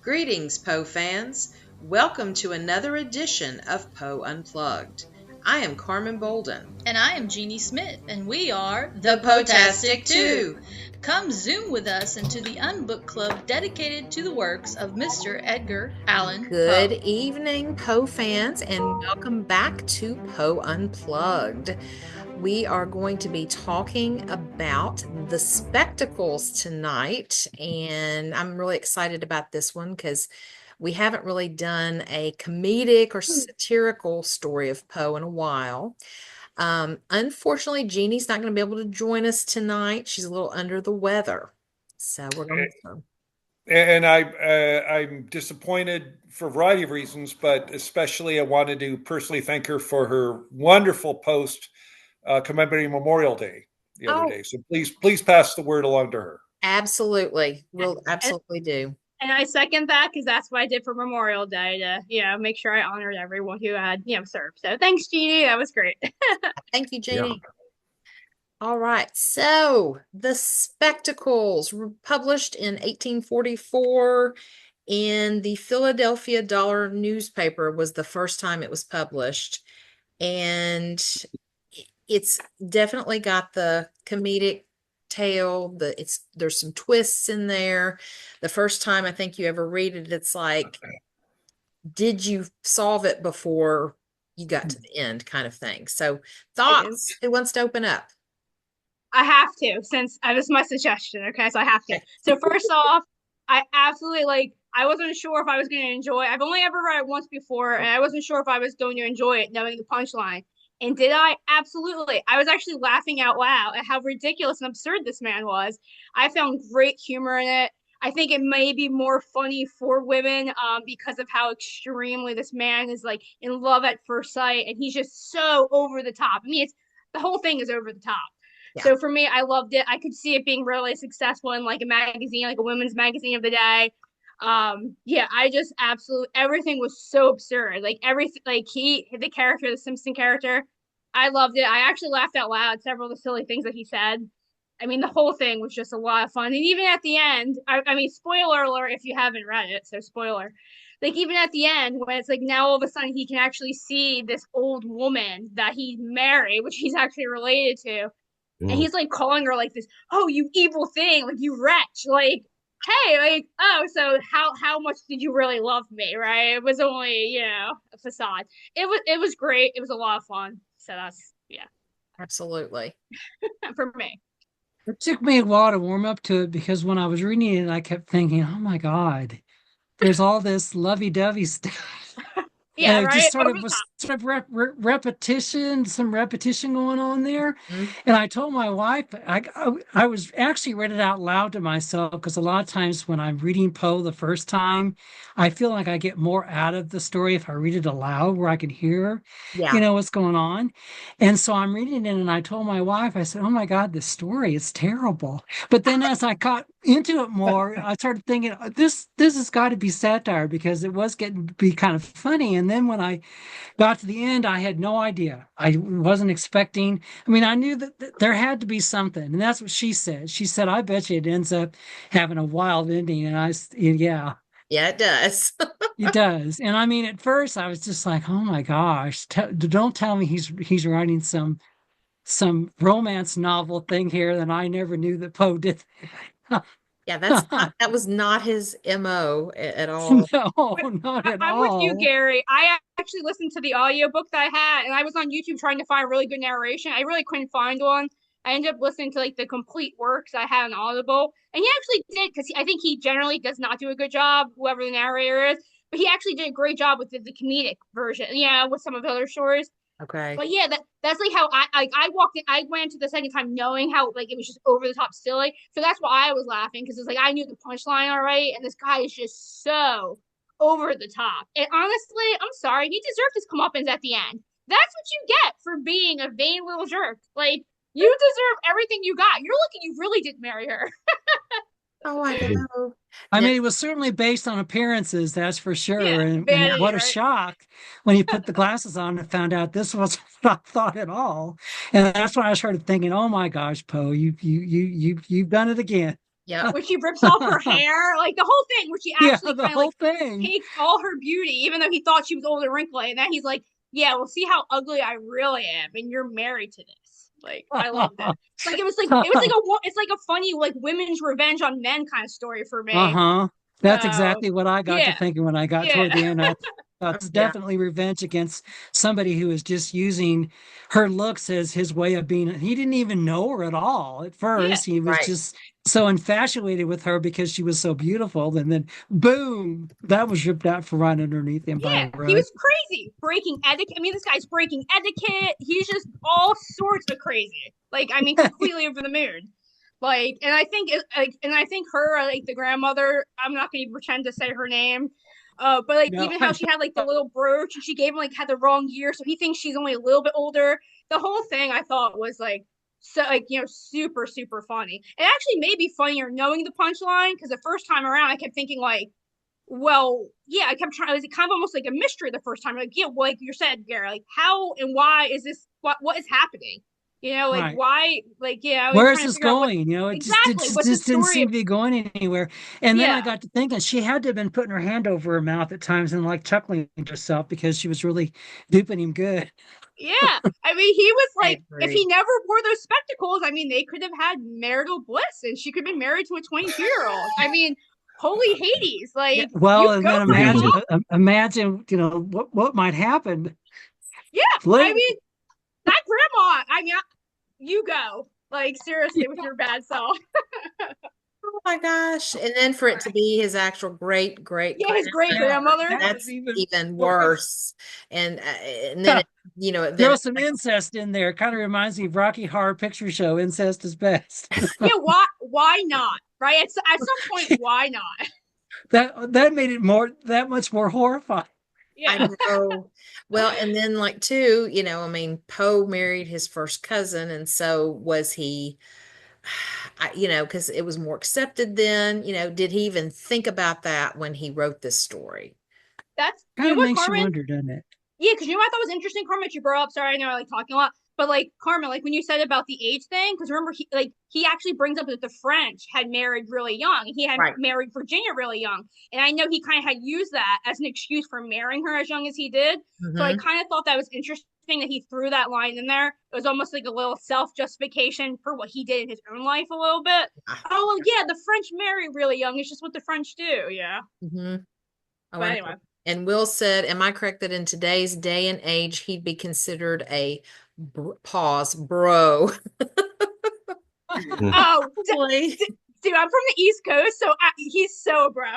Greetings, Poe fans. Welcome to another edition of Poe Unplugged. I am Carmen Bolden. And I am Jeanie Smith, and we are The Potastic Two. Come zoom with us into the Unbook Club dedicated to the works of Mr. Edgar Allan Poe. Good evening, Poe fans, and welcome back to Poe Unplugged. We are going to be talking about The Spectacles tonight, and I'm really excited about this one because we haven't really done a comedic or satirical story of Poe in a while. Unfortunately, Jeannie's not going to be able to join us tonight. She's a little under the weather, so we're going to. And I'm disappointed for a variety of reasons, but especially I wanted to personally thank her for her wonderful post commemorating Memorial Day the other day. So please pass the word along to her. Absolutely. We'll absolutely do. And I second that because that's what I did for Memorial Day to, make sure I honored everyone who had, served. So thanks, Jeannie. That was great. Thank you, Jeannie. Yeah. All right. So The Spectacles were published in 1844 in the Philadelphia Dollar newspaper was the first time it was published. And it's definitely got the comedic tale. There's some twists in there. The first time I think you ever read it, it's like, did you solve it before you got to the end kind of thing? So thoughts, who wants to open up? I have to, since this is my suggestion, okay? So I have to. So first off, I absolutely, I wasn't sure if I was going to enjoy it. I've only ever read it once before, and I wasn't sure if I was going to enjoy it, knowing the punchline. And did I? Absolutely. I was actually laughing out loud at how ridiculous and absurd this man was. I found great humor in it. I think it may be more funny for women because of how extremely this man is in love at first sight, and he's just so over the top. I mean, the whole thing is over the top. Yeah. So for me, I loved it. I could see it being really successful in a magazine, like a women's magazine of the day. I just absolutely, everything was so absurd. Everything, the character, the Simpson character, I loved it. I actually laughed out loud at several of the silly things that he said. I mean, the whole thing was just a lot of fun. And even at the end, I mean, spoiler alert if you haven't read it, so spoiler. Even at the end, when it's now all of a sudden he can actually see this old woman that he married, which he's actually related to. And he's calling her this, oh, you evil thing, you wretch, hey, oh, so how much did you really love me, right? It was only, a facade. It was great. It was a lot of fun. So that's, absolutely. For me. It took me a while to warm up to it because when I was reading it, I kept thinking, oh my God, there's all this lovey-dovey stuff. Yeah, and right. It just sort of repetition, some repetition going on there. Mm-hmm. And I told my wife, I was actually read it out loud to myself because a lot of times when I'm reading Poe the first time, I feel like I get more out of the story if I read it aloud where I can hear, what's going on. And so I'm reading it and I told my wife, I said, oh my God, this story is terrible. But then as I got into it more, I started thinking, this has got to be satire because it was getting to be kind of funny. And then when I got to the end, I had no idea. I wasn't expecting. I mean, I knew that there had to be something. And that's what she said. She said, I bet you it ends up having a wild ending. And yeah. Yeah, it does. It does. And I mean, at first I was just like, oh my gosh, don't tell me he's writing some romance novel thing here that I never knew that Poe did. Yeah, that was not his MO at all. No, not at all. I'm with you, Gary. I actually listened to the audiobook that I had, and I was on YouTube trying to find a really good narration. I really couldn't find one. I ended up listening to the complete works I had on Audible, and he actually did, because I think he generally does not do a good job, whoever the narrator is, but he actually did a great job with the comedic version, with some of the other stories. Okay. But yeah, that's how I walked in. I went to the second time knowing how it was just over the top silly. So that's why I was laughing, because it's I knew the punchline already, and this guy is just so over the top. And honestly, I'm sorry, he deserved his comeuppance at the end. That's what you get for being a vain little jerk. You deserve everything you got. You're lucky you really didn't marry her. Oh, I know. I mean, it was certainly based on appearances, that's for sure. Yeah, and what a shock when he put the glasses on and found out this wasn't what I thought at all. And that's when I started thinking, oh my gosh, Poe, you've done it again. Yeah. where she rips off her hair, like the whole thing, where she actually the kind of whole like thing. takes all her beauty, even though he thought she was old and wrinkly, and then he's like, "Yeah, well, see how ugly I really am, and you're married to this." Like, I loved it. Like, it's like a funny like women's revenge on men kind of story for me. That's So exactly what I got to yeah, thinking when I got toward yeah, the end. I thought it's Yeah. definitely revenge against somebody who was just using her looks as his way of being. He didn't even know her at all at yeah. first. He was Right. just so infatuated with her because she was so beautiful. And then boom, that was ripped out from right underneath him by a Yeah, he rug. was crazy, breaking etiquette. I mean, this guy's breaking etiquette. He's just all sorts of crazy. Like, I mean, completely over the moon. Like, and I think, and I think her, like the grandmother. I'm not going to pretend to say her name, but like No, even how she had like the little brooch, and she gave him like had the wrong year, so he thinks she's only a little bit older. The whole thing I thought was like so like super super funny. It actually made me funnier knowing the punchline because the first time around I kept thinking like, well, yeah, I kept trying. It was kind of almost like a mystery the first time. Like, yeah, well, like you said, Gary, like how and why is this? What is happening? Like right. why? Like, I was Where is trying to this figure out what going? It exactly what's the just didn't story seem of. to be going anywhere. And then I Yeah, got to thinking she had to have been putting her hand over her mouth at times and like chuckling to herself because she was really duping him good. yeah. I mean, he was I like, if he agree. never wore those spectacles, I mean, they could have had marital bliss, and she could have been married to a 22-year-old. I mean, holy Hades! Yeah. Like, Well, you and go then for it, imagine, Paul. imagine, what might happen. Yeah, I Flip. mean, that grandma. I mean, you go. Like, seriously, with your bad self. Oh my gosh. And then for it to be his actual great great Yeah, his great Yeah, grandmother, grandmother. that was that's even even worse. worse. And then then Throw some incest in there. Kind of reminds me of Rocky Horror Picture Show. Incest is best. Yeah, why not? Right? At some point, why not? That made it that much more horrifying. I Yeah. know. Well, and then like too, I mean, Poe married his first cousin, and so was he, because it was more accepted then, did he even think about that when he wrote this story? That's Kind of what, makes you Carmen? wonder, doesn't it? Yeah, because what I thought was interesting, Carmen, that you brought up. Sorry, I know I like talking a lot, but like Carmen, like when you said about the age thing, because remember he actually brings up that the French had married really young. He had Right. married Virginia really young, and I know he kind of had used that as an excuse for marrying her as young as he did. So I Mm-hmm. kind of thought that was interesting that he threw that line in there. It was almost like a little self justification for what he did in his own life a little bit. Oh well, yeah, the French marry really young. It's just what the French do. Yeah, Mm-hmm. Oh, but I anyway. know. And Will said, am I correct that in today's day and age, he'd be considered a pause bro? Oh, Boy. dude, I'm from the East Coast, so he's so bro,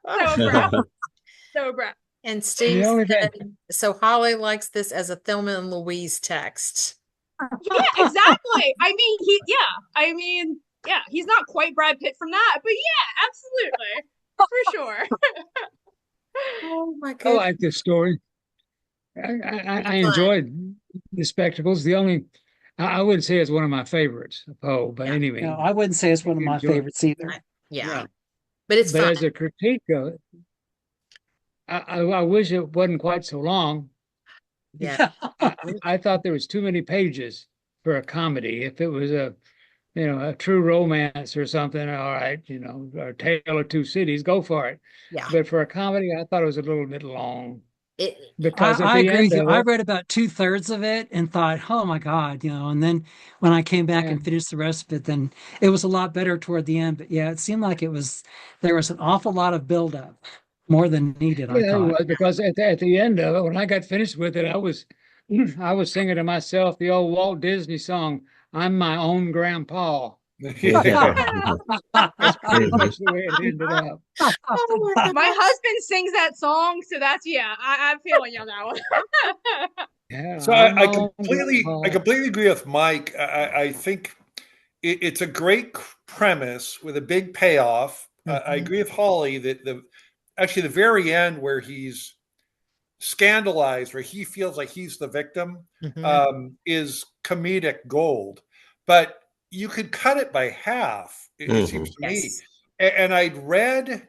so bro, so bro. And The Steve only thing, said, so Holly likes this as a Thelma and Louise text. Yeah, exactly. I mean, I mean, yeah, he's not quite Brad Pitt from that, but yeah, absolutely, for sure. Oh my I goodness. like this story. I Fun. enjoyed the spectacles. The only I wouldn't say it's one of my favorites, Poe, but Yeah. No, anyway, I wouldn't say it's one of my enjoy. favorites either. Yeah. Yeah, But it's but fun. as a critique of it, I wish it wasn't quite so long. Yeah. I thought there was too many pages for a comedy. If it was a true romance or something, all right, or Tale of Two Cities, go for it. Yeah. But for a comedy, I thought it was a little bit long It, because at I the agree end with you. of I it, read about 2/3 of it and thought, oh my God, and then when I came back yeah, and finished the rest of it, then it was a lot better toward the end. But yeah, it seemed like there was an awful lot of buildup, more than needed, I yeah, it thought. was because at the end of it, when I got finished with it, I was singing to myself the old Walt Disney song, "I'm my own grandpa." That's pretty much the way it ended up. oh my My gosh. husband sings that song, so that's I'm feeling you on that one. Yeah, So I'm my I own I grandpa. completely agree with Mike. I think it's a great premise with a big payoff. I Mhm. agree with Holly that the very end where he's scandalized, where he feels like he's the victim, Mhm. is comedic gold. But you could cut it by half. It seems to me. Yes. And I'd read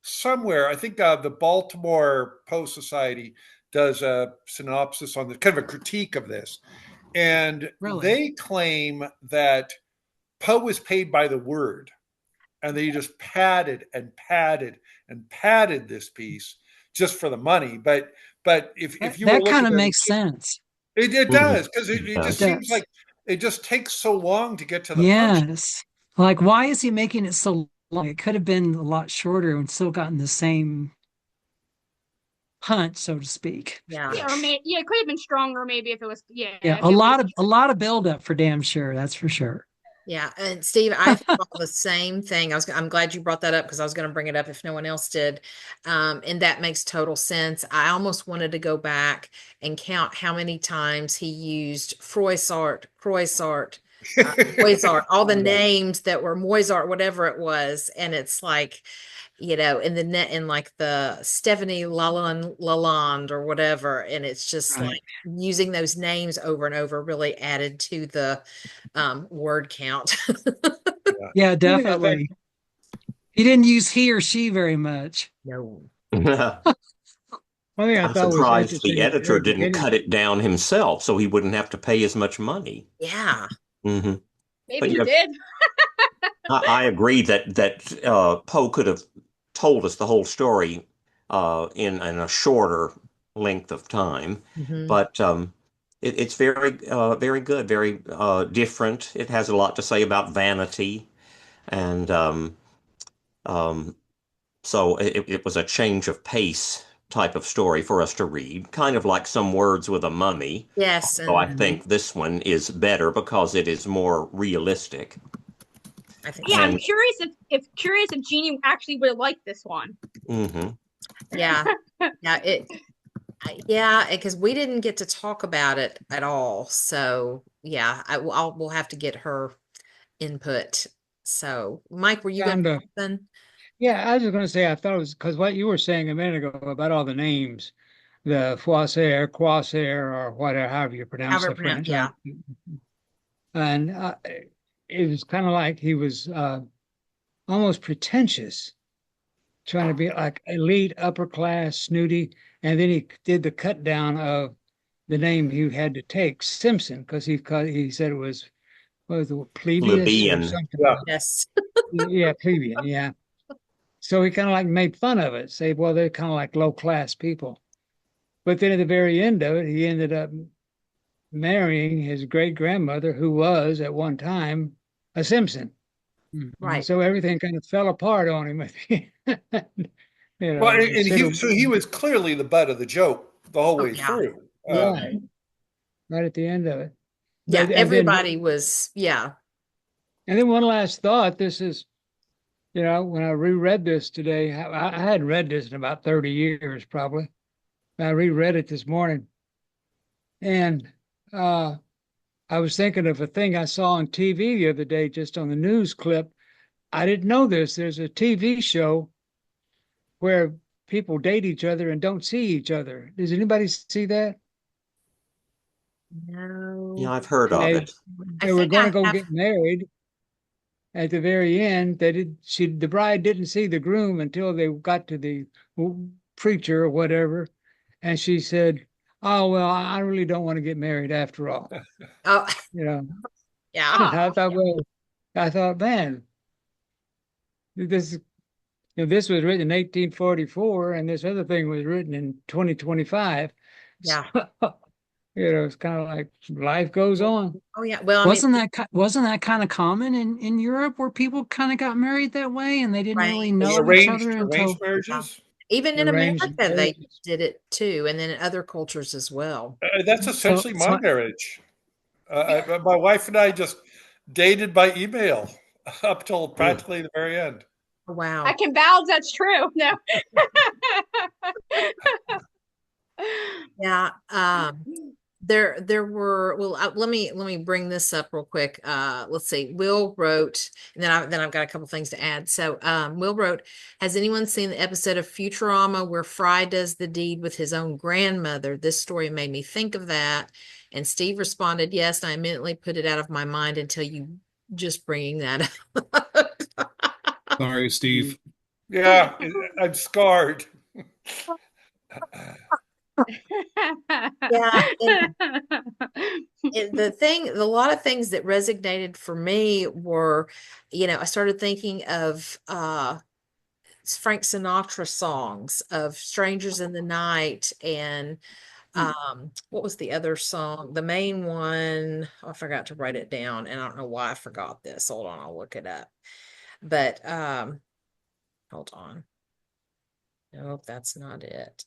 somewhere, I think the Baltimore Post Society does a synopsis on this, kind of a critique of this. And Really? they claim that Poe was paid by the word. and they just padded and padded and padded this piece just for the money. But if you were That kind looking of at makes sense. it does, because it It just seems does. like it just takes so long to get to the punch. Yes. Like, why is he making it so long? It could have been a lot shorter and still gotten the same punch, so to speak. Yeah. Yeah, or maybe it could have been stronger maybe if it was Yeah, if it was a lot of buildup for damn sure. That's for sure. Yeah, and Steve, I thought the same thing. I'm glad you brought that up because I was going to bring it up if no one else did. And that makes total sense. I almost wanted to go back and count how many times he used Croissart, Moisart, all the names that were Moisart, whatever it was. And it's like, in the net in like the Stephanie Lalonde or whatever. And it's just Right. like using those names over and over really added to the word count. Yeah, I think definitely. He didn't use he or she very much. No. one thing I I'm thought was surprised the interesting at the editor very didn't beginning. cut it down himself so he wouldn't have to pay as much money. Yeah. Hmm maybe But he yeah, did. I agree that Poe could have told us the whole story in a shorter length of time, Mhm. but it's very good, very different. It has a lot to say about vanity, and um, so it was a change of pace type of story for us to read, kind of like Some Words with a Mummy. Yes, So I and think this one is better because it is more realistic. I think Yeah, so. I'm And curious if Jeanie actually would have liked this one. mhm. Yeah. Yeah, yeah, because we didn't get to talk about it at all. So yeah, we'll have to get her input. So Mike, were you going to Found say a something? Yeah, I was just going to say, I thought it was because what you were saying a minute ago about all the names, the Foissaire, Croissaire, or whatever, however you pronounce However, the French. yeah. And it was kind of like he was almost pretentious, trying to be like elite, upper class, snooty. And then he did the cut down of the name he had to take, Simpson, because he said it was, what was it, plebeious or Plebeian. something. Yeah. Yes. Yeah, plebeian. Yeah. So he kind of like made fun of it, say, well, they're kind of like low class people. But then at the very end of it, he ended up marrying his great grandmother, who was at one time a Simpson. Mhm. Right. So everything kind of fell apart on him at the end. Well, and Instead of he was clearly the butt of the joke the whole Oh way yeah. through. right, right at the end of it. Yeah, But everybody was, yeah. and then one last thought. This is, when I reread this today, I hadn't read this in about 30 years probably. I reread it this morning, and uh, I was thinking of a thing I saw on TV the other day, just on the news clip. I didn't know this. There's a TV show where people date each other and don't see each other. Does anybody see that? Yeah, No. I've heard of They it. I they were think going to I go have. get married. At the very end, the bride didn't see the groom until they got to the preacher or whatever, and she said, "Oh well, I really don't want to get married after all." Oh, You know, yeah. and I thought, man, this this was written in 1844, and this other thing was written in 2025. So, Yeah. it's kind of like life goes on. Oh yeah. Well, I mean, Wasn't that kind of common in Europe where people kind of got married that way and they didn't really range. know each other Arranged until Yeah. marriages. Even in Arranged America, they marriages. did it too, and then in other cultures as well. That's so essentially my so marriage. My wife and I just dated by email up till practically the very end. I Wow. can vouch that's true. No. Yeah. There were, well, let me bring this up real quick. Let's see. Will wrote, and then I've got a couple things to add. So Will wrote, has anyone seen the episode of Futurama where Fry does the deed with his own grandmother? This story made me think of that. And Steve responded, yes, and I immediately put it out of my mind until you just bringing that up. Sorry, Steve. Yeah, I'm scarred. Yeah, and a lot of things that resonated for me were, I started thinking of Frank Sinatra songs of Strangers in the Night and what was the other song? The main one, I forgot to write it down and I don't know why I forgot this. Hold on, I'll look it up. But hold on. Nope, that's not it.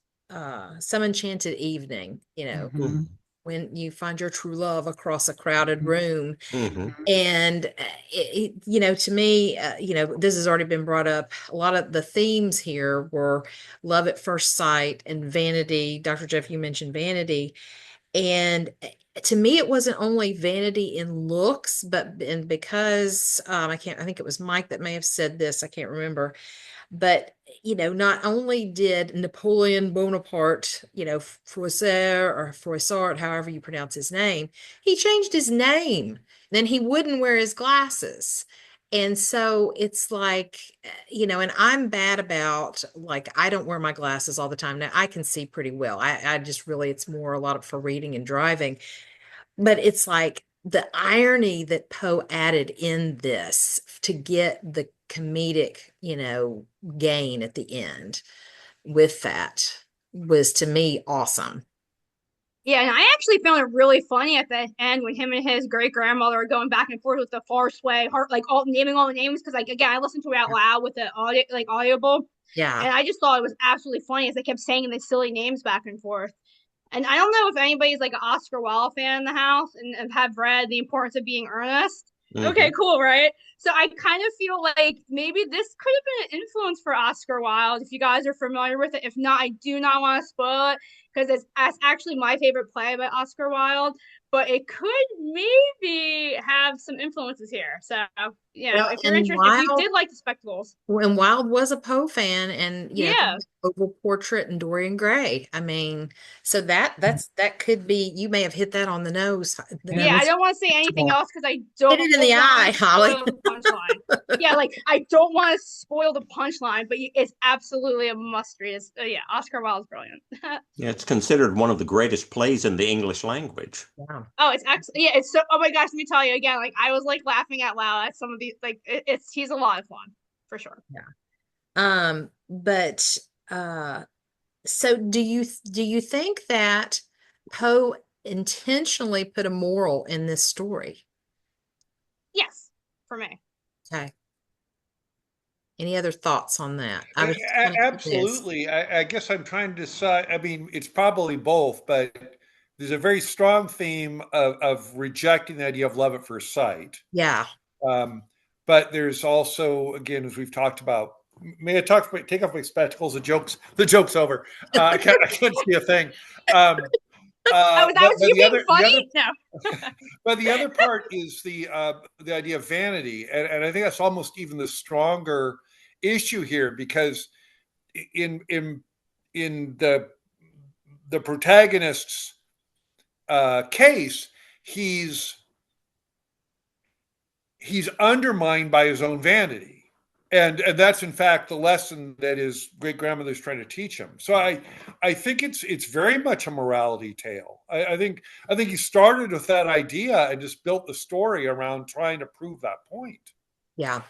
Some Enchanted Evening, Mhm. when you find your true love across a crowded room. Hmm. And to me, this has already been brought up. A lot of the themes here were love at first sight and vanity. Dr. Jeff, you mentioned vanity. And to me, it wasn't only vanity in looks, and because I think it was Mike that may have said this, I can't remember, but not only did Napoleon Bonaparte, Froissart, however you pronounce his name, he changed his name. Then he wouldn't wear his glasses. And so it's like, and I'm bad about like I don't wear my glasses all the time. Now I can see pretty well. I just really it's more a lot of for reading and driving. But it's like the irony that Poe added in this to get the comedic, gain at the end with that was to me awesome. Yeah, and I actually found it really funny at the end when him and his great grandmother are going back and forth with the far sway, heart, like all naming all the names. Because like again, I listened to it out loud with the audio, like audible, Yeah. and I just thought it was absolutely funny as they kept saying the silly names back and forth. And I don't know if anybody's like an Oscar Wilde fan in the house and have read The Importance of Being Earnest. Hmm. Okay, cool, right? So I kind of feel like maybe this could have been an influence for Oscar Wilde if you guys are familiar with it. If not, I do not want to spoil it because it's actually my favorite play by Oscar Wilde, but it could maybe have some influences here. So, Well, if you're and interested, if you Wilde did like the spectacles, when Wilde was a Poe fan and yeah. Oval Portrait and Dorian Gray. I mean, so that could be you may have hit that on the nose. Yeah, Yeah, I that's don't want to say anything else because I Hit don't it in the want eye, to Holly. spoil the punchline. Yeah, like I don't want to spoil the punchline, but it's absolutely a must read. Yeah, Oscar Wilde's brilliant. Yeah, it's considered one of the greatest plays in the English language. Yeah. Oh, it's excellent. Yeah, it's so. Oh my gosh, let me tell you again. Like I was like laughing out loud at some of these. Like it's he's a lot of fun for sure. Yeah. But so do you think that Poe intentionally put a moral in this story? Yes, for me. Okay. Any other thoughts on that? I was just kind of curious. Absolutely. I guess I'm trying to decide. I mean, it's probably both, but there's a very strong theme of rejecting the idea of love at first sight. Yeah. Um, but there's also, again, as we've talked about, may I take off my spectacles? The joke's over. I can't see a thing. Um, Oh, that was but you the being other, the other, funny? No. but the other part is the idea of vanity, and I think that's almost even the stronger issue here because in the protagonist's case, he's undermined by his own vanity. And that's in fact the lesson that his great grandmother's trying to teach him. So I think it's very much a morality tale. I think he started with that idea and just built the story around trying to prove that point. Yeah.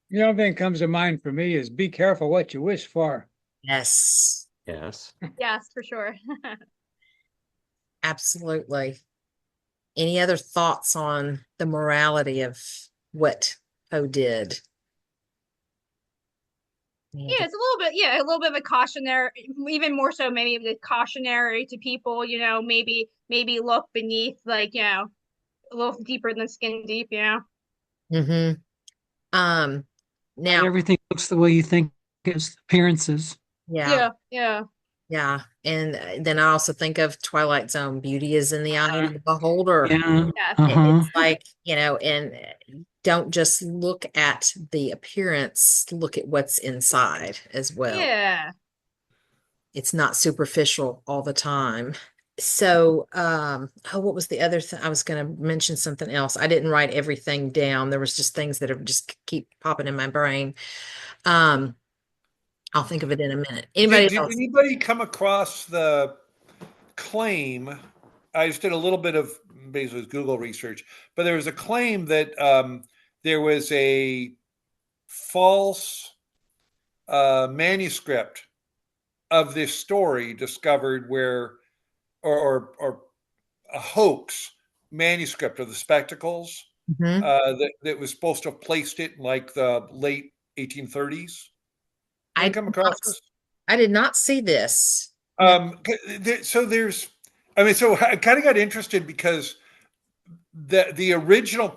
The only thing that comes to mind for me is be careful what you wish for. Yes. Yes. Yes, for sure. Absolutely. Any other thoughts on the morality of what Poe did? Yeah, it's a little bit, yeah, a little bit of a cautionary, even more so maybe the cautionary to people, maybe look beneath, like, a little deeper than skin deep. Mm-hmm. not Now, everything looks the way you think as appearances. yeah, Yeah, yeah. yeah. And then I also think of Twilight Zone, beauty is in the eye of the beholder. Yeah. Yes. Uh-huh. It's like, and don't just look at the appearance, look at what's inside as well. Yeah. It's not superficial all the time. So, what was the other thing? I was going to mention something else. I didn't write everything down. There was just things that have just keep popping in my brain. Um, I'll think of it in a minute. Anybody Did else? anybody come across the claim? I just did a little bit of basically Google research, but there was a claim that there was a false manuscript of this story discovered where, or a hoax manuscript of the spectacles Mhm. that was supposed to have placed it in like the late 1830s. I Did did come not, across this? I did not see this. No. So there's, I mean, so I kind of got interested because the original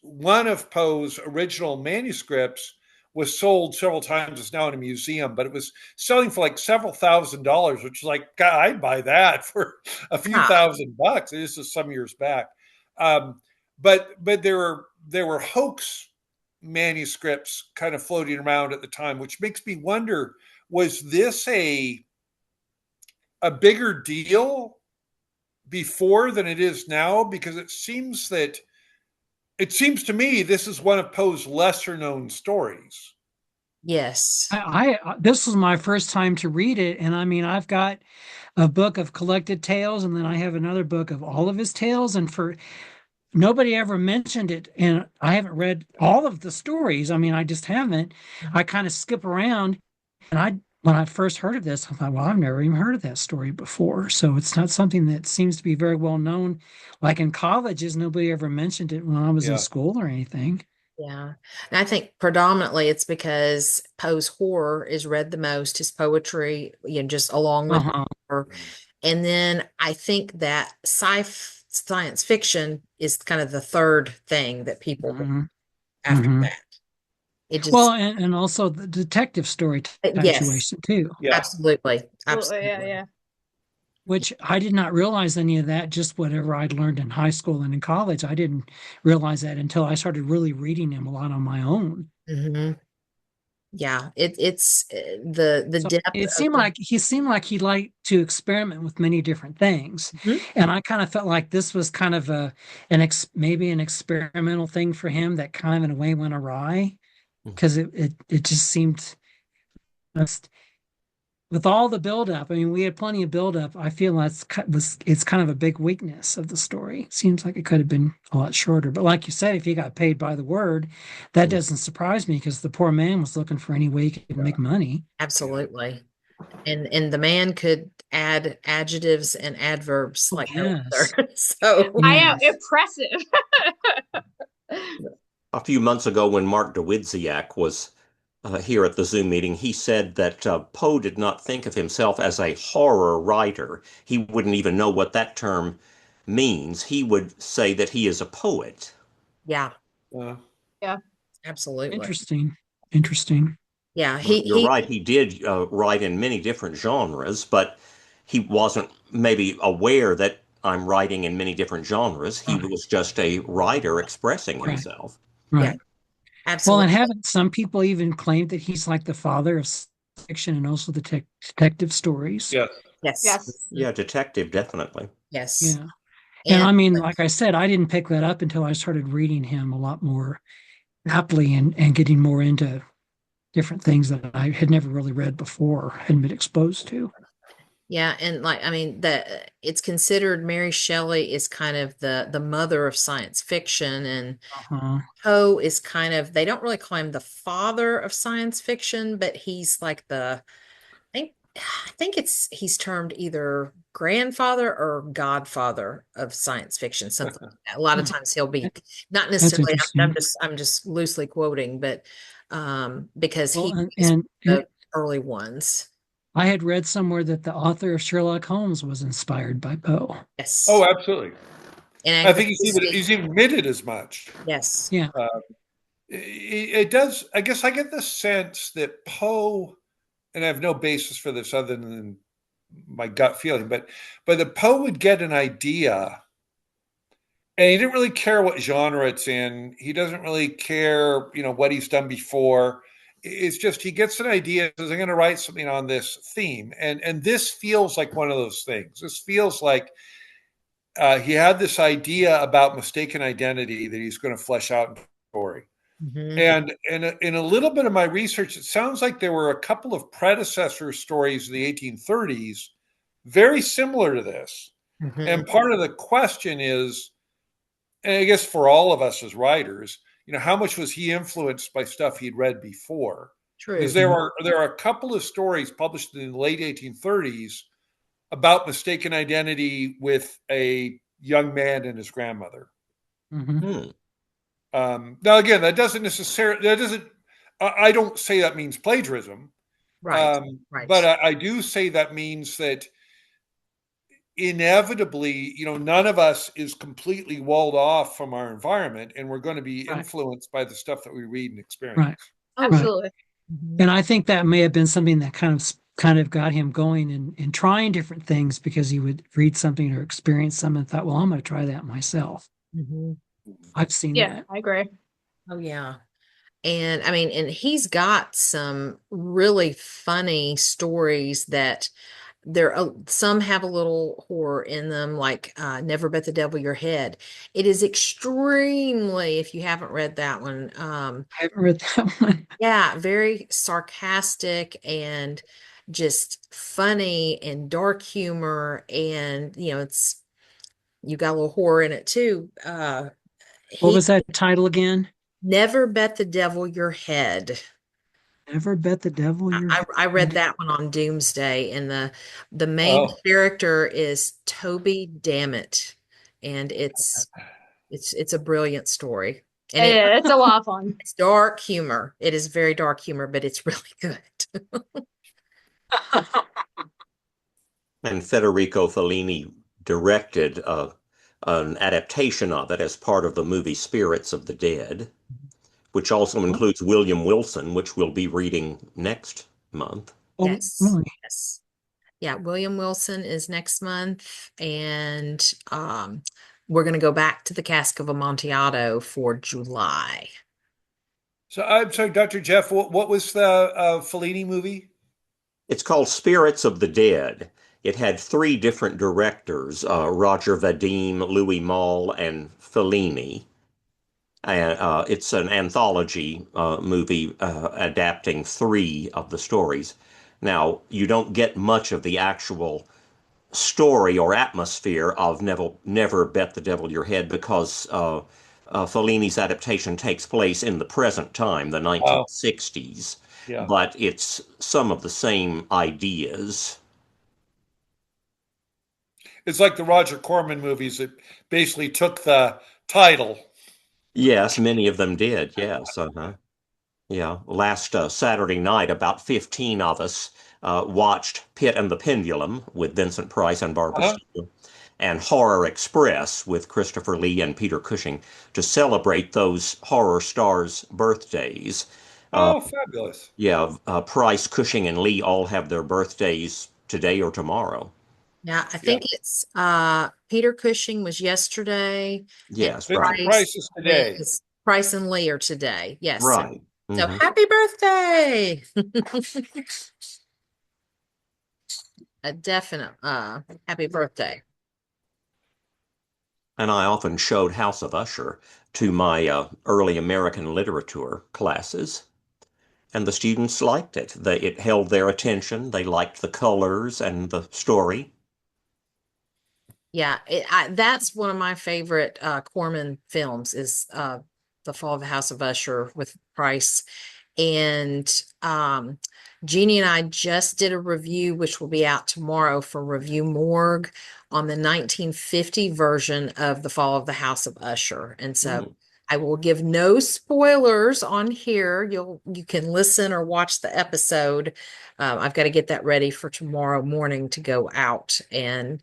one of Poe's original manuscripts was sold several times. It's now in a museum, but it was selling for like several $1,000s, which is like, God, I'd buy that for a few Yeah. $1,000s. This is some years back. But there were hoax manuscripts kind of floating around at the time, which makes me wonder, was this a bigger deal before than it is now? Because it seems to me this is one of Poe's lesser known stories. Yes. This was my first time to read it, and I mean, I've got a book of collected tales, and then I have another book of all of his tales, and for nobody ever mentioned it, and I haven't read all of the stories. I mean, I just haven't. I kind of skip around, and when I first heard of this, I thought, well, I've never even heard of that story before. So it's not something that seems to be very well known. Like in colleges, nobody ever mentioned it when I was in Yeah. school or anything. Yeah. And I think predominantly it's because Poe's horror is read the most, his poetry, just along with Uh-huh. horror. And then I think that science fiction is kind of the third thing that people Hmm. after Hmm. that. It Well, just, and also the detective story yes, situation too, Yeah. absolutely. Absolutely, yeah, Absolutely. yeah. which I did not realize any of that, just whatever I'd learned in high school and in college. I didn't realize that until I started really reading him a lot on my own. Hmm. Yeah. It's the So depth it of seemed like he liked to experiment with many different things. Mhm. And I kind of felt like this was kind of maybe an experimental thing for him that kind of in a way went awry because it just seemed just with all the buildup. I mean, we had plenty of buildup. I feel it's kind of a big weakness of the story. It seems like it could have been a lot shorter. But like you said, if he got paid by the word, that doesn't surprise me because the poor man was looking for any way he could make money. absolutely. And the man could add adjectives and adverbs Oh, like no yes. other. So I am Yes. impressive. A few months ago, when Mark DeWidziak was here at the Zoom meeting, he said that Poe did not think of himself as a horror writer. He wouldn't even know what that term means. He would say that he is a poet. yeah, Uh, Yeah. absolutely. Interesting. Interesting. Yeah, Well, he you're he right. He did write in many different genres, but he wasn't maybe aware that I'm writing in many different genres. He Right. was just a writer expressing Right. himself. yeah, Right. Well, absolutely. and haven't some people even claimed that he's like the father of fiction and also the detective stories? yes. Yes. Yes. Mhm. Yeah, detective, definitely. Yes. Yeah. And And I mean, like I said, I didn't pick that up until I started reading him a lot more aptly and getting more into different things that I had never really read before, hadn't been exposed to. yeah, and like I mean that it's considered Mary Shelley is kind of the mother of science fiction, and Uh-huh. Poe is kind of, they don't really call him the father of science fiction, but he's like I think he's termed either grandfather or godfather of science fiction, something like that. A lot of Hmm. times he'll be not That's necessarily, interesting. I'm just loosely quoting, but because Well, he and, is and, one and of the early ones. I had read somewhere that the author of Sherlock Holmes was inspired by Poe. Oh, Yes. absolutely. And I Agatha think Christie. he's even admitted as much. Yes. Yeah. Uh, it does. I guess I get the sense that Poe, and I have no basis for this other than my gut feeling, but the Poe would get an idea, and he didn't really care what genre it's in. He doesn't really care, what he's done before. It's just he gets an idea, says, I'm going to write something on this theme, and this feels like one of those things. This feels like he had this idea about mistaken identity that he's going to flesh out in the story. Mhm. And in a little bit of my research, it sounds like there were a couple of predecessor stories in the 1830s very similar to this. Mhm. And part of the question is, and I guess for all of us as writers, how much was he influenced by stuff he'd read before? Because True. there are a couple of stories published in the late 1830s about mistaken identity with a young man and his grandmother. Mhm. Hmm. Now, again, that doesn't. I don't say that means plagiarism, Right. Right. but I do say that means that inevitably, none of us is completely walled off from our environment, and we're going to be Right. influenced by the stuff that we read and Right. experience. Oh, yeah. Right. Absolutely. Mhm. And I think that may have been something that kind of got him going and trying different things because he would read something or experience something and thought, well, I'm going to try that myself. Mhm. I've seen Yeah, that. I agree. Oh, yeah. And I mean, and he's got some really funny stories that some have a little horror in them, like Never Bet the Devil Your Head. It is extremely, if you haven't read that one, I haven't read that one. yeah, very sarcastic and just funny and dark humor. And, you got a little horror in it too. What He was that title again? Never Bet the Devil Your Head. Never bet the devil your I read that one on Doomsday, and the main Oh, character is Toby Dammit, and it's a brilliant story, and Yeah, it's a lot of fun. it's dark humor. It is very dark humor, but it's really good. And Federico Fellini directed an adaptation of it as part of the movie Spirits of the Dead, which also includes William Wilson, which we'll be reading next month. Oh, Yes, really? yes, yeah. William Wilson is next month, and we're going to go back to the Cask of Amontillado for July. so I'm sorry, Dr. Jeff. What was the Fellini movie? It's called Spirits of the Dead. It had three different directors, Roger Vadim, Louis Malle, and Fellini. And it's an anthology movie adapting three of the stories. Now, you don't get much of the actual story or atmosphere of Never Bet the Devil Your Head because Fellini's adaptation takes place in the present time, the Oh, 1960s, yeah. but it's some of the same ideas. It's like the Roger Corman movies that basically took the title. Yes, many of them did. Yes. Uh-huh. Yeah. Last Saturday night, about 15 of us watched Pit and the Pendulum with Vincent Price and Barbara Uh-huh. Steele and Horror Express with Christopher Lee and Peter Cushing to celebrate those horror stars' birthdays. Oh, fabulous. Yeah, Price, Cushing, and Lee all have their birthdays today or tomorrow. Yeah, I Yeah. think it's Peter Cushing was yesterday, and Yes, Vincent right. Price is today. Price and Lee are today. Yes. So, Right. so Hmm. happy birthday. A definite happy birthday. And I often showed House of Usher to my early American literature classes. And the students liked it. It held their attention. They liked the colors and the story. Yeah, that's one of my favorite Corman films is The Fall of the House of Usher with Price. And Jeannie and I just did a review, which will be out tomorrow for Review Morgue on the 1950 version of The Fall of the House of Usher. And so Mm. I will give no spoilers on here. You can listen or watch the episode. I've got to get that ready for tomorrow morning to go out. And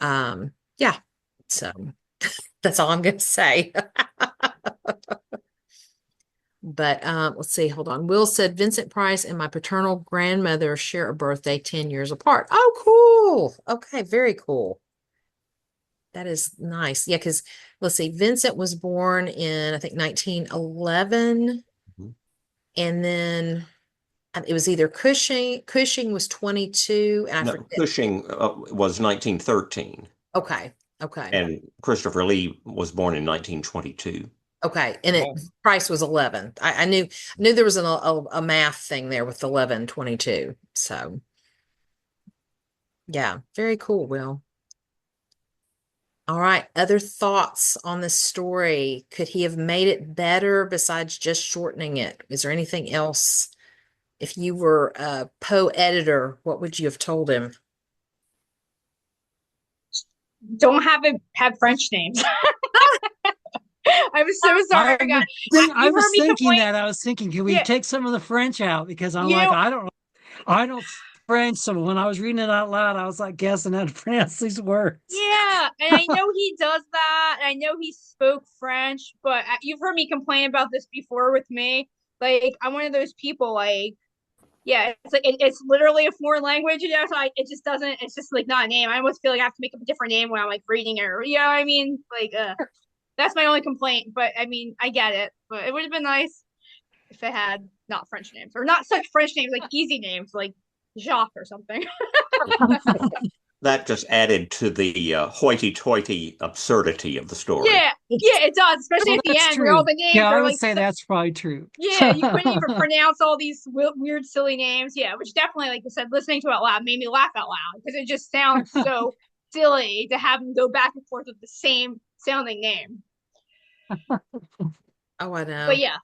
yeah, so that's all I'm going to say. But let's see, hold on. Will said Vincent Price and my paternal grandmother share a birthday 10 years apart. Oh, cool. Okay, very cool. That is nice. Yeah, because let's see, Vincent was born in, I think, 1911. Mhm. And then it was either Cushing. Cushing was 22, and I No, forget. Cushing was 1913, Okay, okay. and Christopher Lee was born in 1922. Okay, and it Yeah. price was 11. I knew there was a math thing there with 11.22. So yeah, very cool, Will. All right, other thoughts on this story? Could he have made it better besides just shortening it? Is there anything else? If you were a Poe editor, what would you have told him? Don't have French names. I'm so sorry, guys. I You've heard was me thinking complain. that. I was thinking, can we Yeah, take some of the French out? Because I'm you like, know, I don't French. So when I was reading it out loud, I was like guessing how to pronounce these words. yeah, and I know he does that. And I know he spoke French, but you've heard me complain about this before with me. Like, I'm one of those people. Like, yeah, it's like it's literally a foreign language, so it just doesn't. It's just like not a name. I almost feel like I have to make up a different name when I'm like reading it. Or, you know what I mean? Like, that's my only complaint. But I mean, I get it. But it would have been nice if it had not French names or not such French names, like easy names like Jacques or something. That just added to the hoity-toity absurdity of the story. Yeah, yeah, it does, especially Well, at the that's end where all true. the Yeah, names I are would like say that's probably true. yeah, you couldn't even pronounce all these weird, silly names. Yeah, which definitely, like I said, listening to it out loud made me laugh out loud because it just sounds so silly to have them go back and forth with the same sounding name. Oh, I But know. yeah,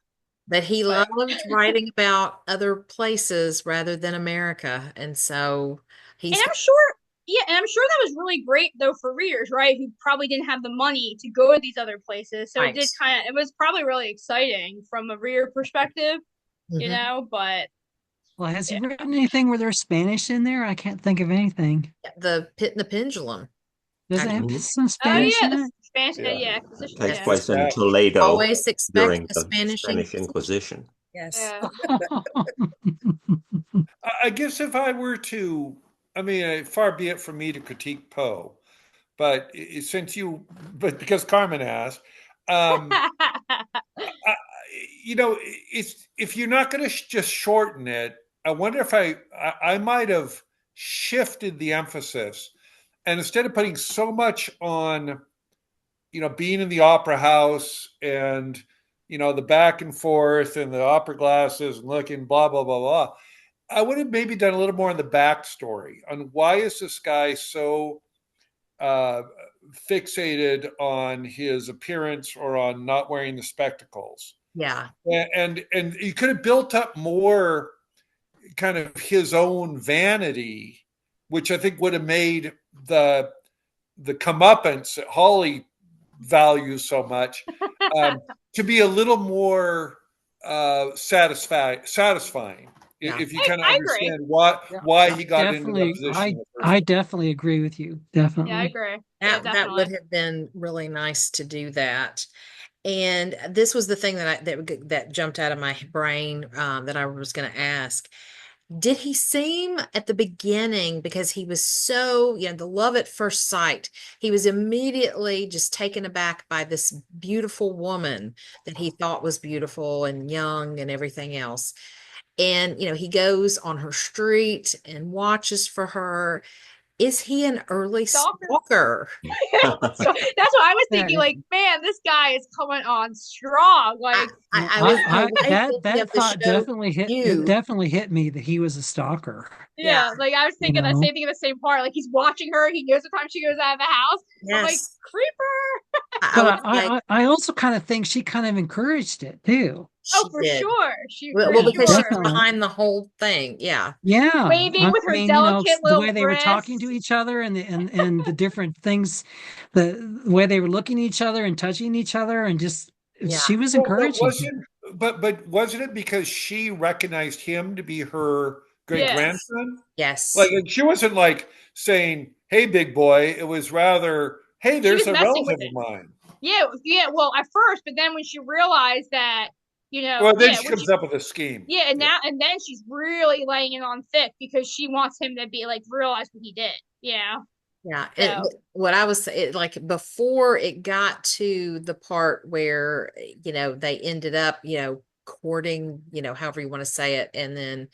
But he but loved writing about other places rather than America. And so and he's I'm sure, yeah, and I'm sure that was really great though for readers, right? Who probably didn't have the money to go to these other places, so right. it was probably really exciting from a reader perspective, Mhm. But Well, has he yeah. written anything where there's Spanish in there? I can't think of anything. The Pit and the Pendulum. Does I, it have Mhm. some Oh Spanish yeah, in the it? Spanish, Yeah. yeah, It acquisition, takes yeah, place in Yeah. Toledo always expect during a the Spanish Spanish Inquisition. Inquisition. Yes. yeah. I guess if I were to, I mean, far be it from me to critique Poe, but since you, but because Carmen asked, um, I, it's if you're not going to just shorten it, I wonder if I might have shifted the emphasis, and instead of putting so much on, being in the opera house and the back and forth and the opera glasses and looking blah blah blah blah. I would have maybe done a little more on the backstory on why is this guy so uh, fixated on his appearance or on not wearing the spectacles. Yeah. And you could have built up more kind of his own vanity, which I think would have made the comeuppance that Holly values so much um, to be a little more satisfying. Yeah. If you kind of I agree. understand why Yeah, why he got into that definitely. position in the first I place. definitely agree with you. Yeah, I Definitely. agree. Yeah, That would definitely. have been really nice to do that. And this was the thing that jumped out of my brain that I was going to ask. Did he seem at the beginning, because he was so, the love at first sight, he was immediately just taken aback by this beautiful woman that he thought was beautiful and young and everything else. And, he goes on her street and watches for her. Is he an early Stalker. stalker? So that's what I was Yeah, thinking. Like, man, this guy is coming on strong. I, Like, I was way thinking that of the thought show definitely hit. It You. definitely hit me that he was a stalker. Yeah. yeah, like I was You thinking that know. same thing in the same part. Like he's watching her. He knows the time she goes out of the house. I'm like, Yes. creeper. I But was like, I also kind of think she kind of encouraged it too. Oh, she for did. sure. She for Well, Yeah, because she sure. was Like definitely. behind the whole thing. Yeah. Yeah, waving I with her mean, delicate the little way they were talking to wrists. each other and the different things, the way they were looking at each other and touching each other, and just Yeah. she was Well, encouraging him. but wasn't it because she recognized him to be her great Yes. grandson? Yes. Like she wasn't like saying, "Hey, big boy." It was rather, "Hey, She there's was a messing with relative of him. mine." Yeah, yeah. Well, at first, but then when she realized that, Well, then yeah, she when comes she up with a scheme. yeah, Yeah. and then she's really laying it on thick because she wants him to be like realize what he did. Yeah. Yeah. And So what I was like before it got to the part where, they ended up, courting, however you want to say it. And then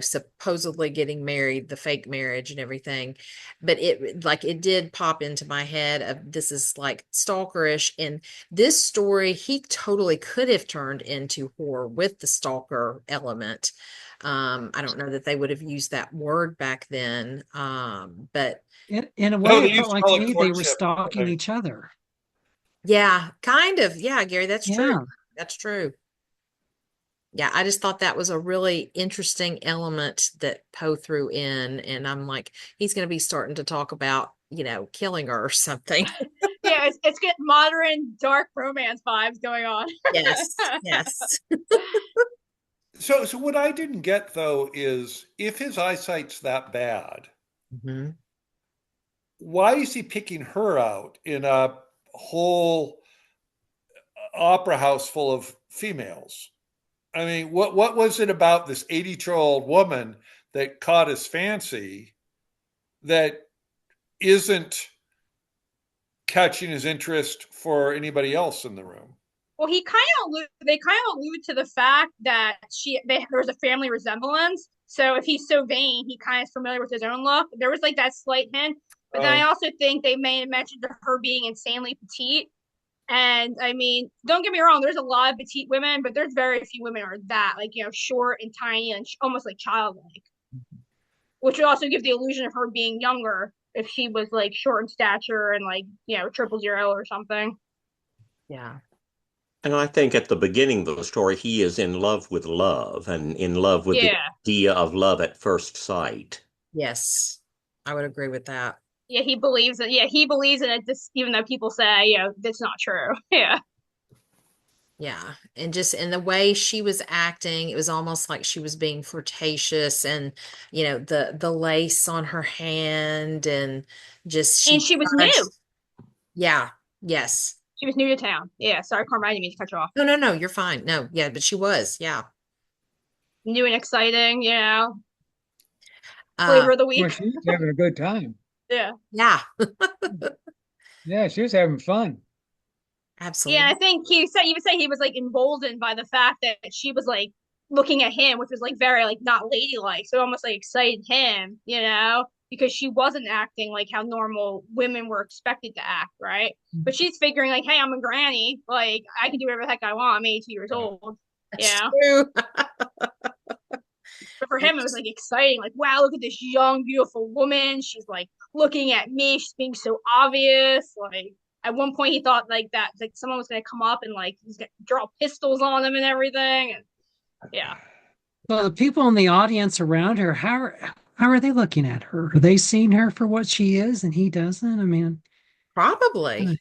supposedly getting married, the fake marriage and everything. But it did pop into my head of this is like stalkerish. And this story, he totally could have turned into horror with the stalker element. I don't know that they would have used that word back then. But In a No, way, they it used felt to like call to it me they were courtship. stalking each other. yeah, kind of. Yeah, Gary, that's true. Yeah. That's true. Yeah, I just thought that was a really interesting element that Poe threw in. And I'm like, he's going to be starting to talk about, killing her or something. Yeah, it's get modern dark romance vibes going on. Yes, yes. So what I didn't get though is if his eyesight's that bad, Mhm. why is he picking her out in a whole opera house full of females? I mean, what was it about this 80-year-old woman that caught his fancy that isn't catching his interest for anybody else in the room? Well, they kind of allude to the fact that there was a family resemblance. So if he's so vain, he kind of is familiar with his own look. There was like that slight hint, but then I Oh, also think they may have mentioned her being insanely petite. And I mean, don't get me wrong, there's a lot of petite women, but there's very few women are that, like, short and tiny and almost like childlike, which would also give the illusion of her being younger if she was like short in stature and like, 000 or something. Yeah. And I think at the beginning of the story, he is in love with love and in love with the Yeah. idea of love at first sight. Yes. I would agree with that. Yeah, he believes it. Yeah, he believes in it, just even though people say, that's not true. Yeah. Yeah. And just in the way she was acting, it was almost like she was being flirtatious and, the lace on her hand and just And she she was new. punched. Yeah. Yes. She was new to town. Yeah, sorry, Carmen, I didn't mean to cut you off. No, no, no, you're fine. No, yeah, but she was. Yeah. New and exciting, Uh, flavor of the Well, week. she was having a good time. Yeah. yeah. Yeah, she was having fun. Yeah, I Absolutely. think he would say he was like emboldened by the fact that she was like looking at him, which was like very like not ladylike. So it almost like excited him, because she wasn't acting like how normal women were expected to act, right? But she's figuring like, hey, I'm a granny, like I can do whatever the heck I want. I'm 82 years old. That's Yeah. true. But for him, it was That's- like exciting. Like, wow, look at this young, beautiful woman. She's like looking at me. She's being so obvious. Like, at one point, he thought like that, like someone was gonna come up and like he's gonna draw pistols on him and everything. And yeah, So the people in the audience around her, how are they looking at her? Are they seeing her for what she is and he doesn't? I mean, Probably.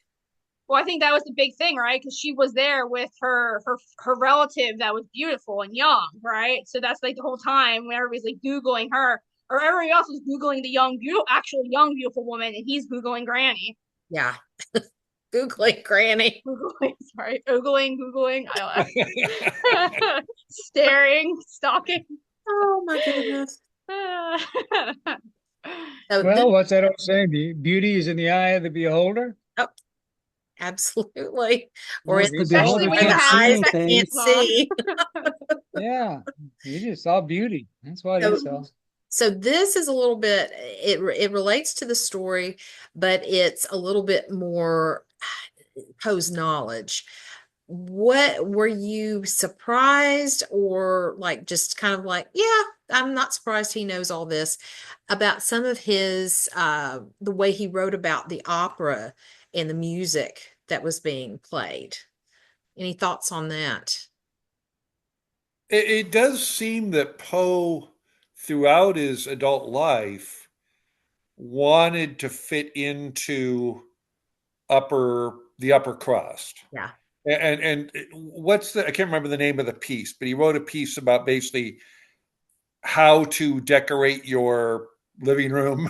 well, I think that was the big thing, right? Because she was there with her relative that was beautiful and young, right? So that's like the whole time when everybody's like googling her, or everybody else was googling the actual young beautiful woman, and he's googling Granny. Yeah. Googling granny. Googling, sorry, Googling, I don't know. Staring, stalking. Oh my goodness. So Well, what's that old saying? Beauty is in the eye of the beholder. oh, absolutely. Or in as the the beholder Especially beholder when you can't see have eyes that anything. can't sex mom. see. Yeah, he just saw beauty. That's what he So, saw. so this is a little bit, it relates to the story, but it's a little bit more Poe's knowledge. What were you surprised or like just kind of like, yeah, I'm not surprised he knows all this about some of his the way he wrote about the opera and the music that was being played. Any thoughts on that? it does seem that Poe, throughout his adult life, wanted to fit into the upper crust. Yeah. And what's the I can't remember the name of the piece, but he wrote a piece about basically how to decorate your living room.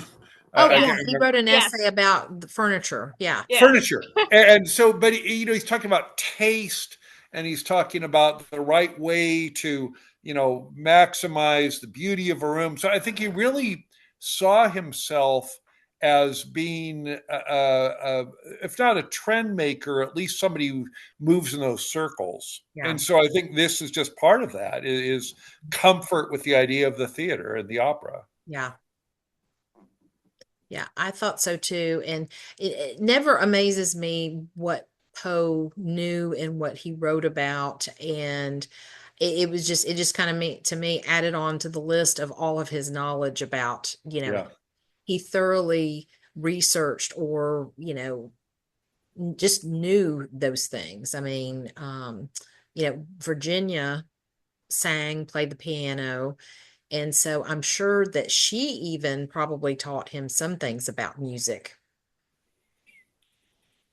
Oh I yeah, can't he remember. wrote an essay Yes, about the furniture. Yeah. yeah. Furniture. And so, but he's talking about taste and he's talking about the right way to, maximize the beauty of a room. So I think he really saw himself as being, if not a trend maker, at least somebody who moves in those circles. Yeah. And so I think this is just part of that, is comfort with the idea of the theater and the opera. Yeah. Yeah, I thought so too. And it never amazes me what Poe knew and what he wrote about. And it just kind of to me added on to the list of all of his knowledge about, Yeah. he thoroughly researched or, just knew those things. I mean, Virginia sang, played the piano. And so I'm sure that she even probably taught him some things about music.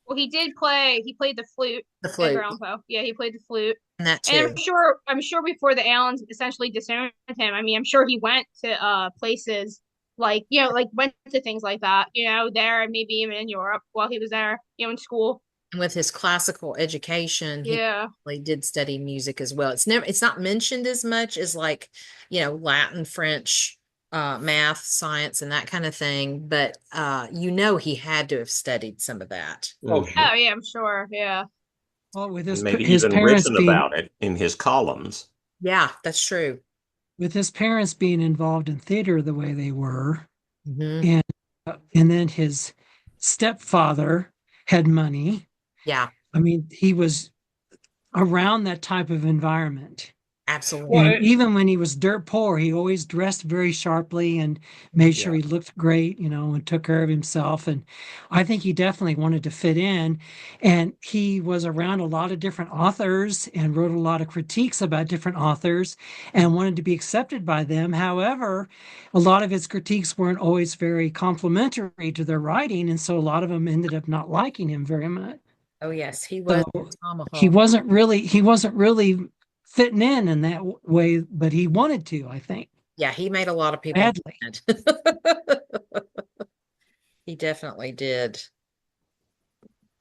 Well, he played the flute. The Edgar flute Allan Poe. Yeah, he played the flute. and that And too. I'm sure before the Allens essentially disowned him, I mean, I'm sure he went to places like, like went to things like that, there and maybe even in Europe while he was there, in school. And with his classical education, he Yeah. probably did study music as well. It's not mentioned as much as like, Latin, French, math, science, and that kind of thing. But he had to have studied some of that. Oh, Mhm. sure. Oh yeah, I'm sure. Yeah. Well, with Maybe his even parents written being about it in his columns. Yeah, that's true. with his parents being involved in theater the way they were, Hmm. and then his stepfather had money. Yeah, I mean, he was around that type of environment. absolutely. Well, And even when he was dirt poor, he always dressed very sharply and made sure Yeah. he looked great, and took care of himself. And I think he definitely wanted to fit in. And he was around a lot of different authors and wrote a lot of critiques about different authors and wanted to be accepted by them. However, a lot of his critiques weren't always very complimentary to their writing. And so a lot of them ended up not liking him very much. Oh yes, he was So a tomahawk. he wasn't really fitting in that way, but he wanted to, I think, Yeah, he made a lot of people badly. mad. He definitely did.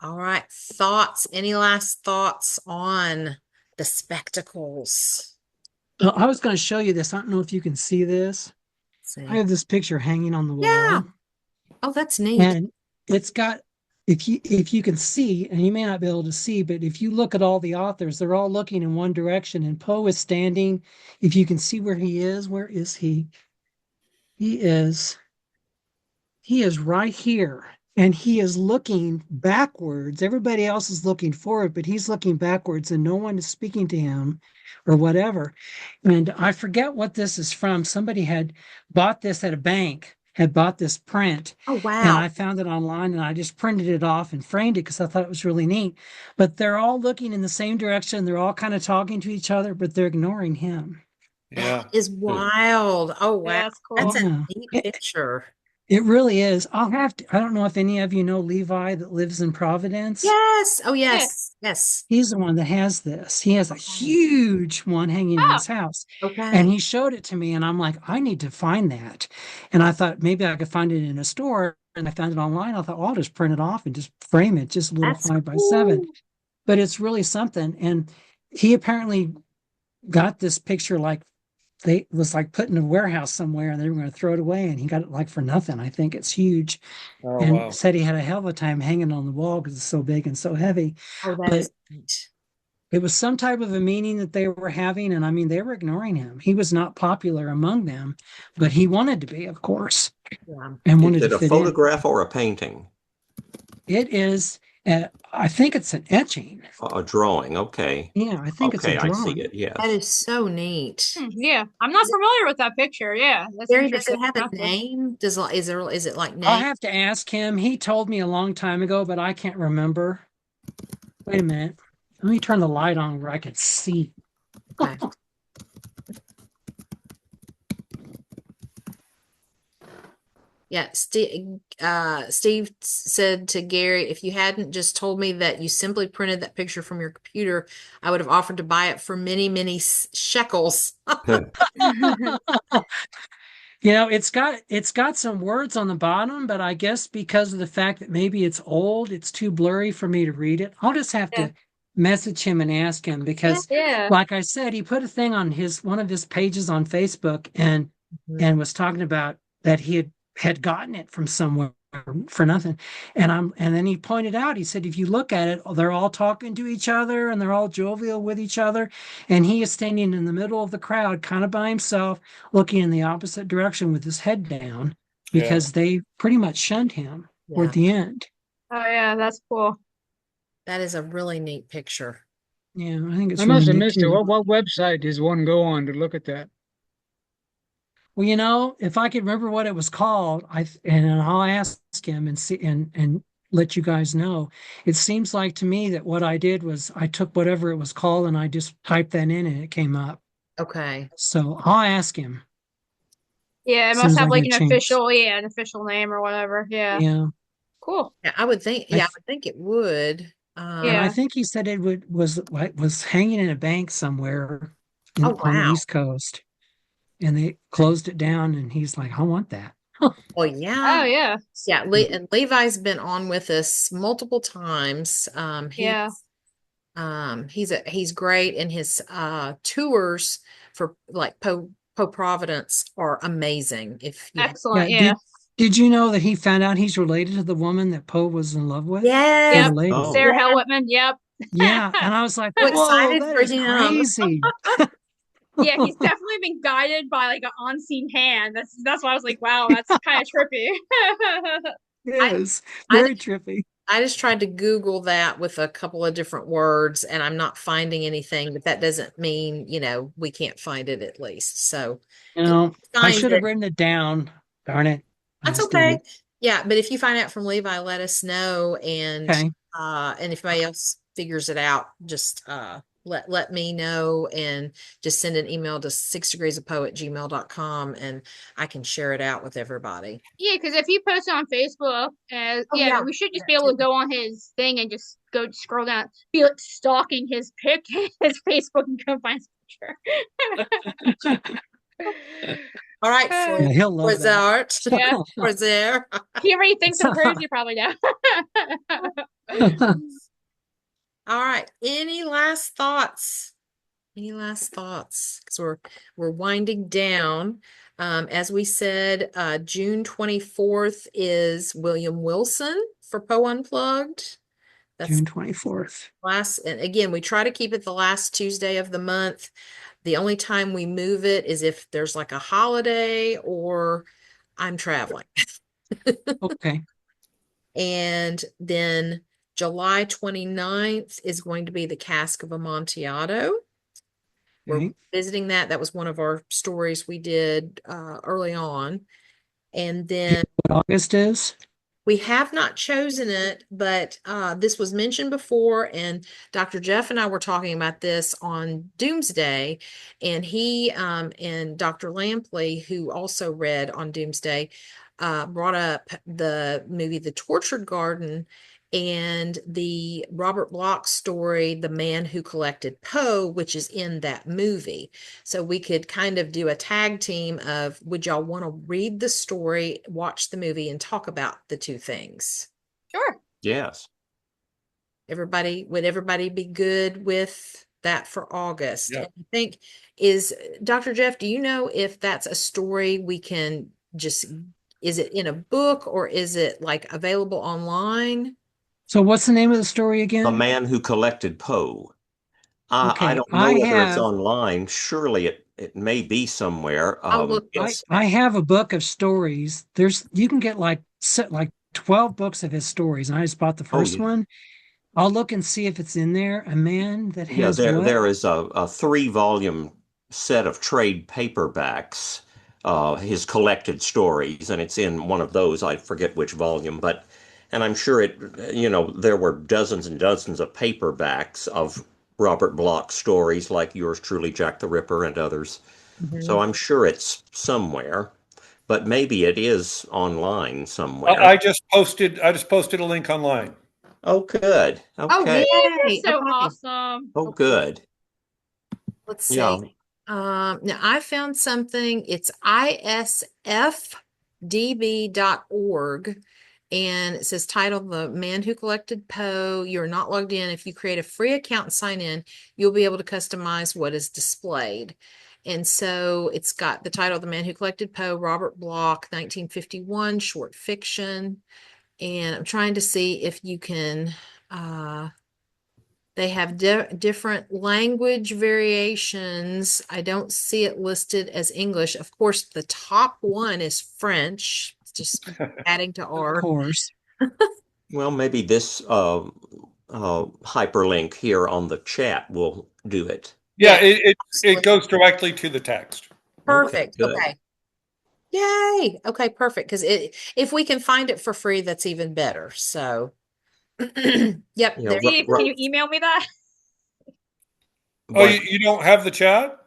All right. Thoughts? Any last thoughts on the spectacles? I was going to show you this. I don't know if you can see this. Let's I see. have this picture hanging on the Yeah. wall, Oh, that's neat. and it's got, if you can see, and you may not be able to see, but if you look at all the authors, they're all looking in one direction, and Poe is standing. If you can see where he is, where is he? He is right here, and he is looking backwards. Everybody else is looking forward, but he's looking backwards, and no one is speaking to him or whatever. And I forget what this is from. Somebody had bought this at a bank, had bought this print, Oh, and wow. I found it online, and I just printed it off and framed it because I thought it was really neat. But they're all looking in the same direction. They're all kind of talking to each other, but they're ignoring him. Yeah. That is wild. Oh, wow. Yeah, that's cool. That's a Yeah. neat picture. It really is. I don't know if any of you know Levi that lives in Providence. Yes. Oh, yes. Yes. He's the one that has this. He has a huge one hanging in Oh, his house. And Okay. he showed it to me, and I'm like, I need to find that. And I thought maybe I could find it in a store. And I found it online. I thought, oh, I'll just print it off and just frame it, just a little That's 5x7. cool. But it's really something. And he apparently got this picture like they was like put in a warehouse somewhere and they were going to throw it away, and he got it like for nothing. I think it's huge. Oh, And wow. said he had a hell of a time hanging on the wall because it's so big and so heavy. Oh, that But is neat. it was some type of a meeting that they were having, and I mean they were ignoring him. He was not popular among them, but he wanted to be, of course, Yeah. and Is wanted it to a fit in. photograph or a painting? It is, I think it's an etching. A drawing. Okay. Yeah, I think it's a Okay, I see drawing. it. Yes. That is so neat. Yeah. I'm not familiar with that picture. Yeah, that's Gary, does it interesting. have a name? Is it like I'll name? have to ask him. He told me a long time ago, but I can't remember. Wait a minute. Let me turn the light on where I can see. Okay. Yeah, Steve said to Gary, if you hadn't just told me that you simply printed that picture from your computer, I would have offered to buy it for many, many shekels. It's got some words on the bottom, but I guess because of the fact that maybe it's old, it's too blurry for me to read it. I'll just have Yeah. to message him and ask him because, Yeah. like I said, he put a thing on one of his pages on Facebook and was talking about that he had gotten it from somewhere for nothing. And then he pointed out, he said, if you look at it, they're all talking to each other and they're all jovial with each other. And he is standing in the middle of the crowd, kind of by himself, looking in the opposite direction with his head down Yeah. because they pretty much shunned him toward Yeah, the end. Oh yeah, that's cool. that is a really neat picture. Yeah, I think it's I really must have neat missed it. too. What website does one go on to look at that? Well, if I could remember what it was called, and I'll ask him and see and let you guys know. It seems like to me that what I did was I took whatever it was called and I just typed that in and it came up. Okay. So I'll ask him Yeah, it as soon must as have I get like a an chance. an official name or whatever. Yeah. Yeah. Cool. Yeah, I would think. I Yeah, I th would think it would. and I Yeah. think he said it was hanging in a bank somewhere Oh on the wow. East Coast, and they closed it down. And he's like, "I want that." Well, yeah. Oh yeah. Yeah, and Levi's been on with us multiple times. Yeah. He's great, and his tours for like Po Providence are amazing. If you have, Excellent. Yeah. Yeah. Did you know that he found out he's related to the woman that Poe was in love with? They're yes, Yep. related. Oh, Sarah yeah, Hell Whitman. Yep. Yeah, and I was like, so "Whoa, excited that for is him. crazy." Yeah, he's definitely been guided by like an unseen hand. That's why I was like, wow, that's kind of trippy. I Yes, I very trippy. I just tried to Google that with a couple of different words, and I'm not finding anything, but that doesn't mean, we can't find it at least. So if you I find should have it, written it down. Darn it, I that's just okay. didn't. Yeah, but if you find out from Levi, let us know. Okay, And if anybody else figures it out, just let me know, and just send an email to 6degreesofpoe@gmail.com, and I can share it out with everybody. Yeah, because if you post it on Facebook, Oh yeah, yeah. we should just That be able too. to go on his thing and just go scroll down, be like stalking his his Facebook, and go find his picture. All right, yeah, he'll love that. Art. Yeah, there. he already thinks and approves. You probably know. All right. Any last thoughts? Any last thoughts? Because we're winding down. As we said, June 24th is William Wilson for Poe Unplugged. That's June 24th. and again, we try to keep it the last Tuesday of the month. The only time we move it is if there's like a holiday or I'm traveling. Okay, And then July 29th is going to be the Cask of Amontillado. We're okay. visiting that. That was one of our stories we did early on. And Do you then know what August is? we have not chosen it, but this was mentioned before, and Dr. Jeff and I were talking about this on Doomsday, and he and Dr. Lampley, who also read on Doomsday, brought up the movie The Tortured Garden and the Robert Bloch story, The Man Who Collected Poe, which is in that movie. So we could kind of do a tag team of, would y'all want to read the story, watch the movie, and talk about the two things? Sure. yes. Would everybody be good with that for August? Yeah. And I think is Dr. Jeff, do you know if that's a story we can just, is it in a book or is it like available online? So what's the name of the story The again? Man Who Collected Poe. I Okay, don't know I whether it's have online. Surely it may be somewhere. I'll look. It's I have a book of stories. You can get like 12 books of his stories, and I just bought the oh first yeah. one. I'll look and see if it's in there. A man that Yeah, has what? there is a 3 volume set of trade paperbacks, his collected stories, and it's in one of those. I forget which volume, but and I'm sure there were dozens and dozens of paperbacks of Robert Bloch stories like yours truly, Jack the Ripper, and others. So Mhm. I'm sure it's somewhere, but maybe it is online somewhere. I just posted a link online. Oh, good. Oh, Okay. That's yay. so Okay. awesome. Oh, Okay. good. Let's Yeah. see. Now I found something. It's isfdb.org, and it says title The Man Who Collected Poe. You're not logged in. If you create a free account and sign in, you'll be able to customize what is displayed. And so it's got the title The Man Who Collected Poe, Robert Bloch, 1951, short fiction. And I'm trying to see if you can, they have different language variations. I don't see it listed as English. Of course, the top one is French, just adding to Of our. course. Well, maybe this hyperlink here on the chat will do it. Yeah, Yeah, it goes directly to the text. Okay, perfect. good. Okay. Yay. Okay, perfect. Because if we can find it for free, that's even better. So, yep, You know, there. Steve, can you email me that? Oh, but you don't have the chat?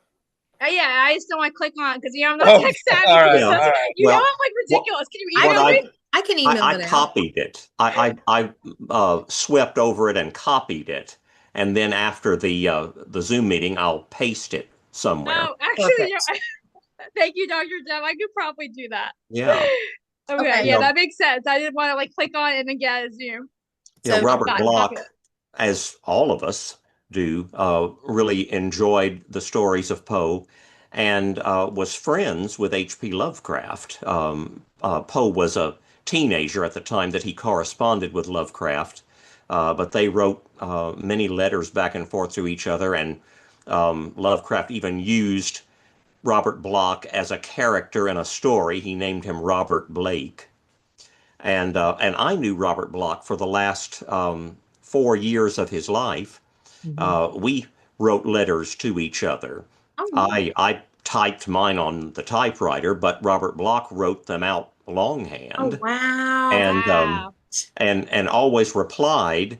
Yeah, I just don't want to click on because I'm not Oh, tech savvy. all right, yeah, all right. You know well, I'm like what ridiculous. Can you I what email can me? I can email I it out. copied it. I swept over it and copied it, and then after the Zoom meeting, I'll paste it somewhere. Oh, actually, Perfect. thank you, Dr. Deb. I could probably do that. Yeah, Okay, Okay. you yeah, know, that makes sense. I didn't want to like click on it and then get a Zoom. So Robert Got it, copy Bloch, it. as all of us do, really enjoyed the stories of Poe and was friends with H.P. Lovecraft. Poe was a teenager at the time that he corresponded with Lovecraft, but they wrote many letters back and forth to each other, and Lovecraft even used Robert Bloch as a character in a story. He named him Robert Blake. And I knew Robert Bloch for the last 4 years of his life. mhm. We wrote letters to each other. Oh, yeah. I typed mine on the typewriter, but Robert Bloch wrote them out Oh, longhand, wow. and Wow. always replied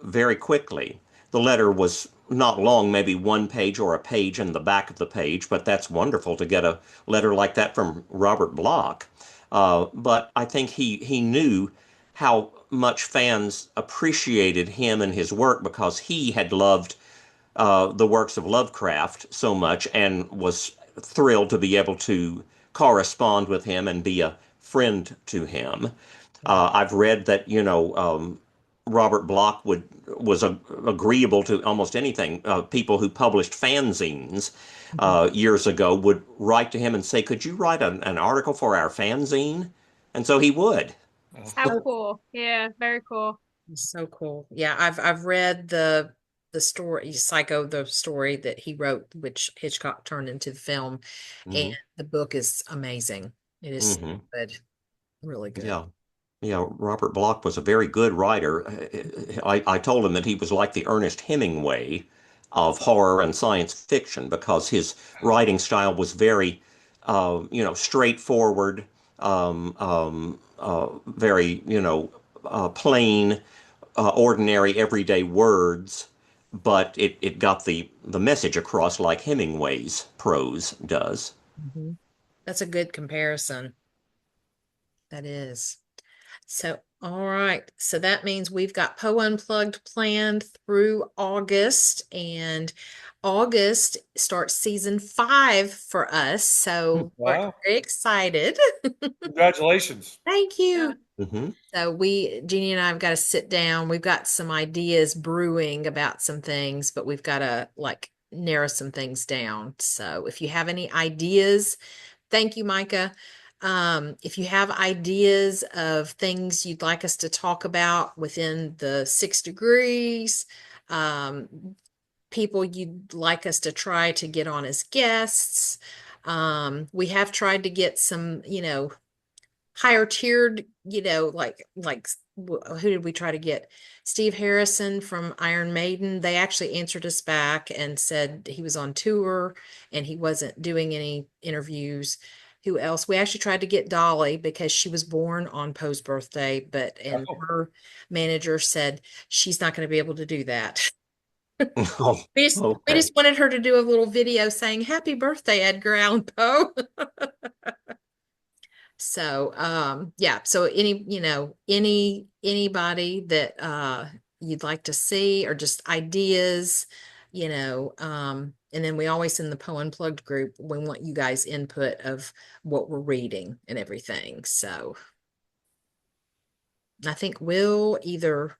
very quickly. The letter was not long, maybe one page or a page in the back of the page, but that's wonderful to get a letter like that from Robert Bloch. But I think he knew how much fans appreciated him and his work because he had loved the works of Lovecraft so much and was thrilled to be able to correspond with him and be a friend to him. I've read that, Robert Bloch was agreeable to almost anything. People who published fanzines Mhm. years ago would write to him and say, "Could you write an article for our fanzine?" And so he would. How Oh, cool. Yeah, very cool. so cool. Yeah, I've read the story, Psycho, the story that he wrote, which Hitchcock turned into the film, and Hmm. the book is amazing. It is Hmm. good, really good. Yeah. Yeah, Robert Bloch was a very good writer. I told him that he was like the Ernest Hemingway of horror and science fiction because his writing style was very, straightforward, very, plain, ordinary, everyday words, but it got the message across like Hemingway's prose does. Mhm. That's a good comparison. That is. So, all right. So that means we've got Poe Unplugged planned through August, and August starts season 5 for us. So we're Wow. very excited. Congratulations. Thank Yeah. you. Hmm. So Jeannie and I have got to sit down. We've got some ideas brewing about some things, but we've got to like narrow some things down. So if you have any ideas, thank you, Micah. If you have ideas of things you'd like us to talk about within the 6 degrees, people you'd like us to try to get on as guests. We have tried to get some, higher tiered, who did we try to get? Steve Harrison from Iron Maiden. They actually answered us back and said he was on tour and he wasn't doing any interviews. Who else? We actually tried to get Dolly because she was born on Poe's birthday, and Oh, her manager said she's not going to be able to do that. Oh, We just okay. wanted her to do a little video saying happy birthday, Edgar Allan Poe. So, yeah, so anybody that you'd like to see or just ideas, and then we always in the Poe Unplugged group, we want you guys input of what we're reading and everything. So I think Will either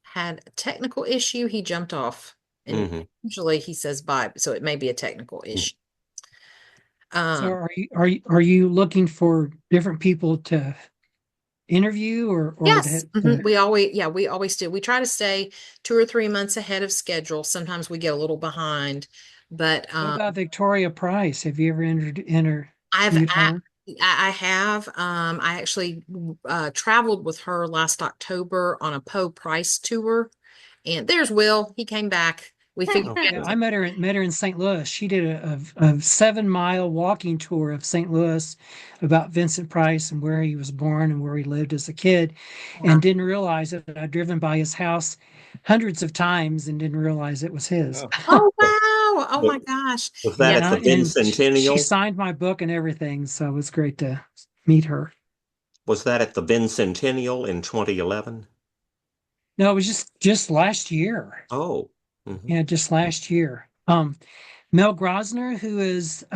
had a technical issue, he jumped off. And Hmm. usually he says bye, so it may be a technical issue. So Um, are you looking for different people to interview or yes, that we always do. We try to stay 2 or 3 months ahead of schedule. Sometimes we get a little behind, but what about Victoria Price? Have you ever I've interviewed her? I have I actually traveled with her last October on a Poe Price tour, and there's Will. He came back. We figured Oh, Yeah, I good. met her in St. Louis. She did a 7 mile walking tour of St. Louis about Vincent Price and where he was born and where he lived as a kid, yeah. and didn't realize that I'd driven by his house hundreds of times and didn't realize it was his. Oh, Oh wow! Oh Was my gosh! was that at Yeah, the and she Bicentennial? signed my book and everything, so it was great to meet her. Was that at the Bicentennial in 2011? No, it was just last year. Oh, hmm. Yeah, just last year. Mel Grosner, who is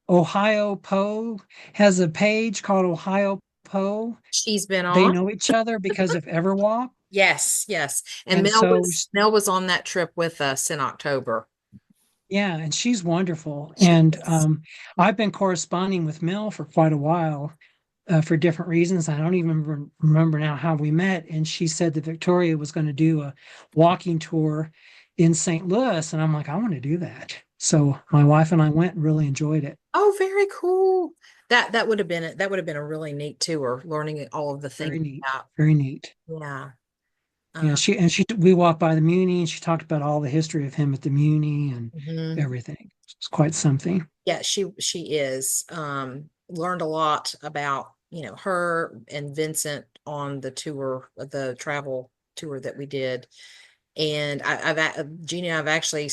Ohio Poe, has a page called Ohio Poe. She's been They on. know each other because of Everwalk. Yes, yes. And And so, Mel was on that trip with us in October. yeah, and she's wonderful. She And is. I've been corresponding with Mel for quite a while for different reasons. I don't even remember now how we met. And she said that Victoria was going to do a walking tour in St. Louis. And I'm like, I want to do that. So my wife and I went and really enjoyed it. Oh, very cool. That would have been it. That would have been a really neat tour, learning all of the things Very neat. about. Very neat. Yeah. Yeah, Um, we walked by the Muni and she talked about all the history of him at the Muni and mhm. everything. It's quite something. Yeah, she is. Learned a lot about, her and Vincent on the tour, the travel tour that we did. And Jeannie, I've actually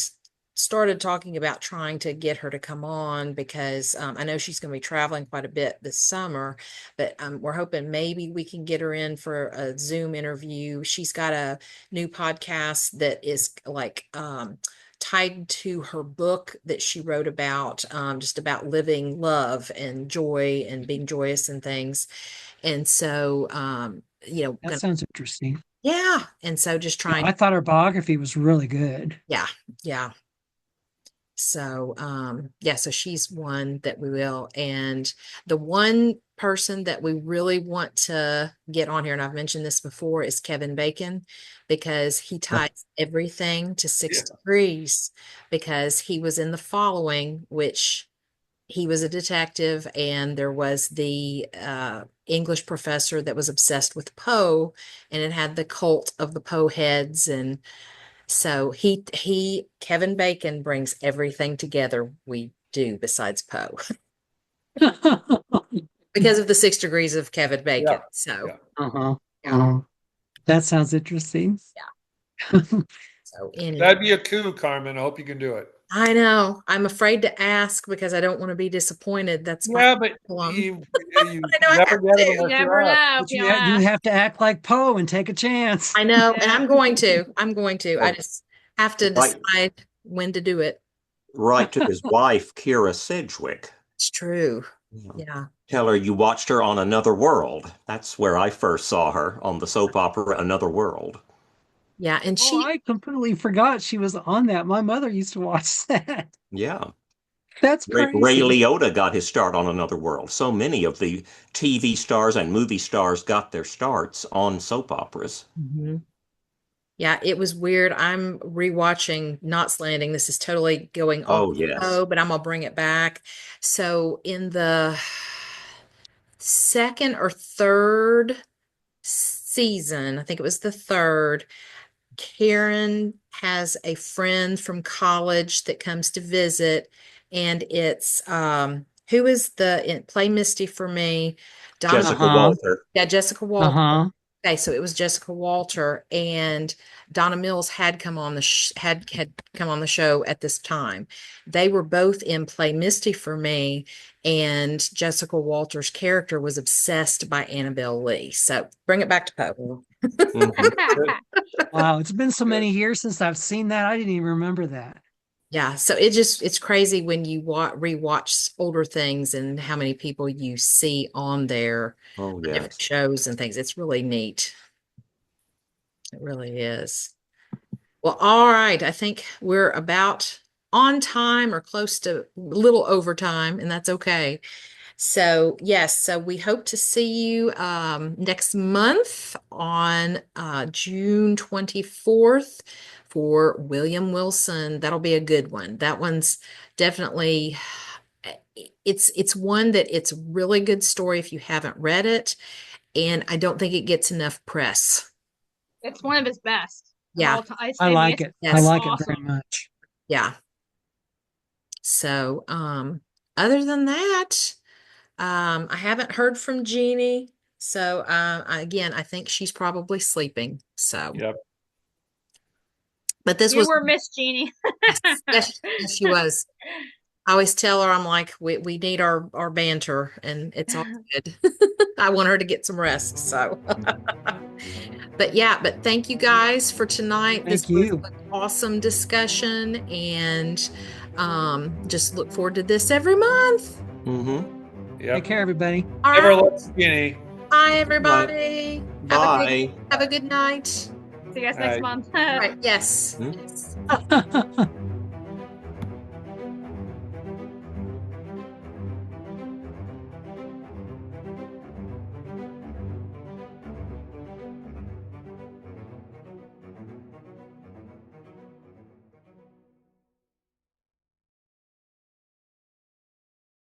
started talking about trying to get her to come on because I know she's going to be traveling quite a bit this summer, but we're hoping maybe we can get her in for a Zoom interview. She's got a new podcast that is like tied to her book that she wrote about, just about living love and joy and being joyous and things. And so, That sounds interesting. yeah. And so just Yeah, trying, I thought her biography was really good. yeah, yeah. So, yeah, so she's one that we will. And the one person that we really want to get on here, and I've mentioned this before, is Kevin Bacon, because he ties everything to six yeah. degrees, because he was in the following, which he was a detective, and there was the English professor that was obsessed with Poe, and it had the cult of the Poe heads. And so Kevin Bacon brings everything together we do besides Poe because of the 6 degrees of Kevin Yeah. Bacon. So Yeah. Uh-huh. yeah, That sounds interesting. yeah. So anyway, That'd be a coup, Carmen. I hope you can do it. I know I'm afraid to ask because I don't want to be disappointed. That's my Yeah, but problem. you I know I never have get it You to. unless you never ask. know if But you you ask. have to act like Poe and take a chance. I know, and Yeah. I'm going to. I'm going to. I Well, just have to right, decide when to do it. right to his wife, Kira Sedgwick. It's true. Yeah. Yeah. Tell her you watched her on Another World. That's where I first saw her on the soap opera Another World. Yeah. And Oh, I completely forgot she was on that. My mother used to watch that. Yeah. That's Ray crazy. Liotta got his start on Another World. So many of the TV stars and movie stars got their starts on soap operas. Mhm. Yeah, it was weird. I'm rewatching Knots Landing. This is totally going off Oh, the yes. show, but I'm gonna bring it back. So in the second or third season, I think it was the third, Karen has a friend from college that comes to visit, and it's who is the Play Misty for me? Donna, Jessica Uh-huh. Walter. yeah, Jessica Walter. Uh-huh. Okay, so it was Jessica Walter, and Donna Mills had come on the had come on the show at this time. They were both in Play Misty for me, and Jessica Walter's character was obsessed by Annabelle Lee. So bring it back to Poe. Mhm. Good. Wow, it's been so Good. many years since I've seen that. I didn't even remember that. Yeah, so it's crazy when you rewatch older things and how many people you see on there, Oh, different yes. shows and things. It's really neat. It really is. Well, all right. I think we're about on time or close to a little overtime, and that's okay. So, yes, so we hope to see you next month on June 24th for William Wilson. That'll be a good one. That one's definitely it's one that it's a really good story if you haven't read it, and I don't think it gets enough press. It's one of his best. Yeah. I like it. I Yes. like it awesome. very much. Yeah. So, other than that, I haven't heard from Jeanie. So, again, I think she's probably sleeping. So, Yep. but this You was, were Miss Jeanie. yes, she was. I always tell her, I'm like, we need our banter, and it's all good. I want her to get some rest. So, but yeah, but thank you guys for tonight. This Thank was you. an awesome discussion, and just look forward to this every month. Yep. Take care, everybody. All Never right. let Skinny. Bye, everybody. Bye. Have a good night. See you guys next month. All right. Yes. Hmm? Yes.